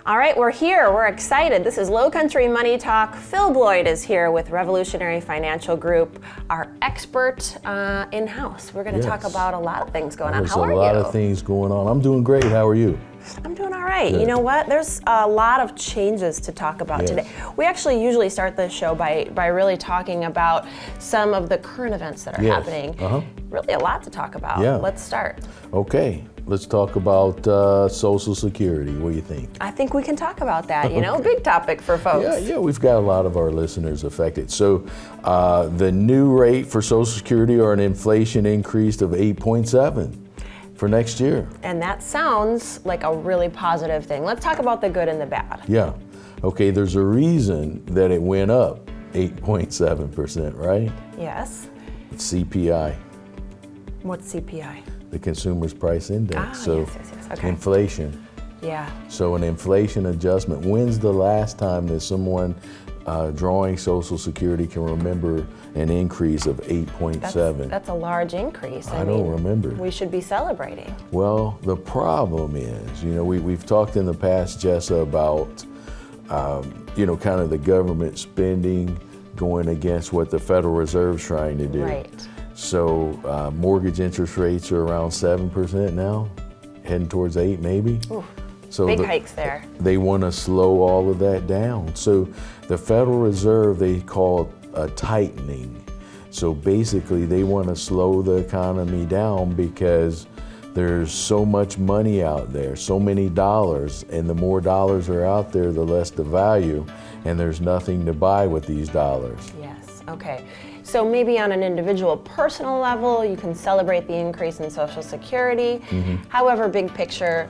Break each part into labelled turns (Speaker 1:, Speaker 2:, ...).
Speaker 1: All right, we're here. We're excited. This is Lowcountry Money Talk. Phil Bloyd is here with Revolutionary Financial Group, our expert in-house. We're going to talk about a lot of things going on. How are you?
Speaker 2: There's a lot of things going on. I'm doing great. How are you?
Speaker 1: I'm doing all right.
Speaker 2: Good.
Speaker 1: You know what? There's a lot of changes to talk about today. We actually usually start the show by really talking about some of the current events that are happening. Really a lot to talk about. Let's start.
Speaker 2: Okay. Let's talk about Social Security. What do you think?
Speaker 1: I think we can talk about that. You know, big topic for folks.
Speaker 2: Yeah, we've got a lot of our listeners affected. So the new rate for Social Security are an inflation increase of 8.7 for next year.
Speaker 1: And that sounds like a really positive thing. Let's talk about the good and the bad.
Speaker 2: Yeah. Okay, there's a reason that it went up 8.7%, right?
Speaker 1: Yes.
Speaker 2: It's CPI.
Speaker 1: What's CPI?
Speaker 2: The Consumer's Price Index.
Speaker 1: Yes. Okay.
Speaker 2: Inflation.
Speaker 1: Yeah.
Speaker 2: So an inflation adjustment. When's the last time that someone drawing Social Security can remember an increase of 8.7?
Speaker 1: That's a large increase.
Speaker 2: I don't remember.
Speaker 1: We should be celebrating.
Speaker 2: Well, the problem is, you know, we've talked in the past, Jessa, about, kind of the government spending going against what the Federal Reserve's trying to do.
Speaker 1: Right.
Speaker 2: So mortgage interest rates are around 7% now, heading towards 8 maybe.
Speaker 1: Ooh,
Speaker 2: so
Speaker 1: big hikes there.
Speaker 2: They want to slow all of that down. So the Federal Reserve, they call it a tightening. So basically they want to slow the economy down because there's so much money out there, so many dollars, and the more dollars are out there, the less the value, and there's nothing to buy with these dollars.
Speaker 1: Yes, okay. So maybe on an individual personal level, you can celebrate the increase in Social Security. However, big picture,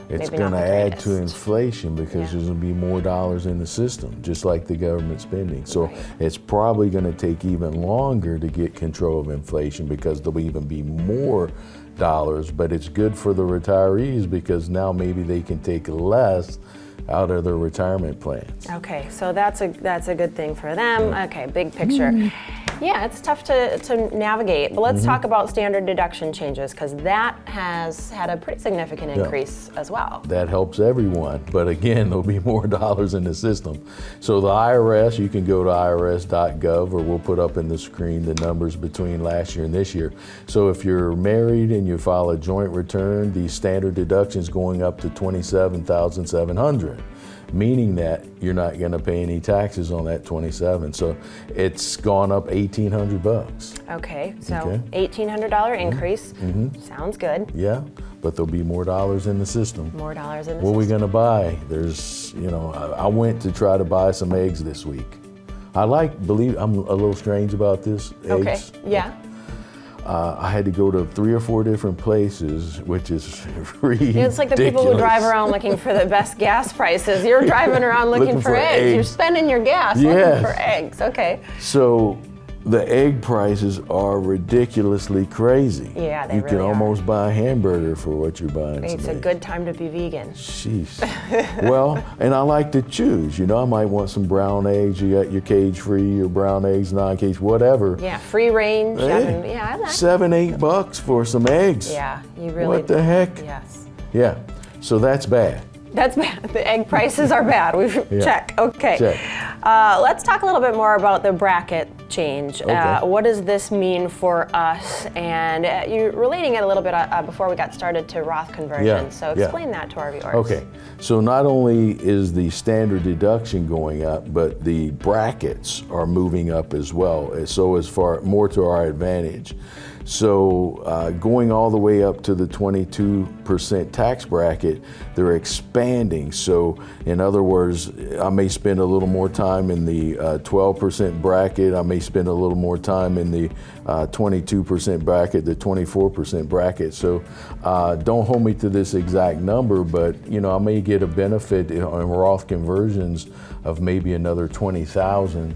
Speaker 2: it's
Speaker 1: maybe not
Speaker 2: going
Speaker 1: the
Speaker 2: to add
Speaker 1: greatest.
Speaker 2: to inflation because there's going to be more dollars in the system, just like the government spending. So it's probably going to take even longer to get control of inflation because there'll even be more dollars, but it's good for the retirees because now maybe they can take less out of their retirement plans.
Speaker 1: Okay, so that's a good thing for them. Okay, big picture. Yeah, it's tough to navigate, but let's talk about standard deduction changes because that has had a pretty significant increase as well.
Speaker 2: That helps everyone, but again, there'll be more dollars in the system. So the IRS, you can go to irs.gov, or we'll put up in the screen the numbers between last year and this year. So if you're married and you file a joint return, the standard deduction is going up to $27,700. Meaning that you're not going to pay any taxes on that 27. So it's gone up $1,800.
Speaker 1: Okay, so $1,800 increase. Sounds good.
Speaker 2: Yeah, but there'll be more dollars in the system.
Speaker 1: More dollars in the
Speaker 2: What are we
Speaker 1: system.
Speaker 2: going to buy? There's, I went to try to buy some eggs this week. I'm a little strange about this.
Speaker 1: Okay,
Speaker 2: eggs.
Speaker 1: yeah.
Speaker 2: I had to go to 3 or 4 different places, which is ridiculous.
Speaker 1: It's like the people who drive around looking for the best gas prices. You're driving around looking for eggs. You're spending your gas looking for eggs. Okay.
Speaker 2: So the egg prices are ridiculously crazy.
Speaker 1: Yeah, they
Speaker 2: You
Speaker 1: really
Speaker 2: can
Speaker 1: are.
Speaker 2: almost buy a hamburger for what you're buying.
Speaker 1: It's a good time to be vegan.
Speaker 2: Jeez. Well, and I like to choose. I might want some brown eggs. You got your cage-free, your brown eggs, non-cage, whatever.
Speaker 1: Yeah, free range.
Speaker 2: Hey,
Speaker 1: I like
Speaker 2: $7-8 for some eggs.
Speaker 1: Yeah, you really.
Speaker 2: What the heck?
Speaker 1: Yes.
Speaker 2: Yeah. So that's bad.
Speaker 1: That's bad. The egg prices are bad. Check. Okay.
Speaker 2: Check.
Speaker 1: Let's talk a little bit more about the bracket change.
Speaker 2: Okay.
Speaker 1: What does this mean for us? And you're relating it a little bit before we got started to Roth conversion. So explain that to our viewers.
Speaker 2: Okay. So not only is the standard deduction going up, but the brackets are moving up as well. So as far more to our advantage. So going all the way up to the 22% tax bracket, they're expanding. So in other words, I may spend a little more time in the 12% bracket. I may spend a little more time in the 22% bracket, the 24% bracket. So don't hold me to this exact number, but I may get a benefit on Roth conversions of maybe another $20,000.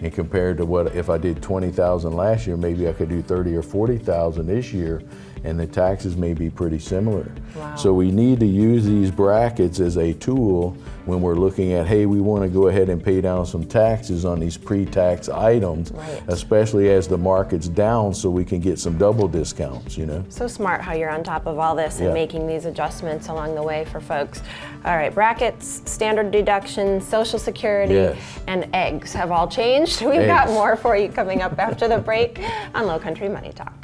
Speaker 2: And compared to what if I did $20,000 last year, maybe I could do $30,000 or $40,000 this year and the taxes may be pretty similar.
Speaker 1: Wow.
Speaker 2: So we need to use these brackets as a tool when we're looking at, hey, we want to go ahead and pay down some taxes on these pre-tax items,
Speaker 1: Right.
Speaker 2: especially as the market's down, so we can get some double discounts, you know?
Speaker 1: So smart how you're on top of all this and
Speaker 2: Yeah.
Speaker 1: making these adjustments along the way for folks. All right, brackets, standard deduction, Social Security,
Speaker 2: Yes.
Speaker 1: and eggs have all changed. We've got
Speaker 2: Eggs.
Speaker 1: more for you coming up after the break on Lowcountry Money Talk.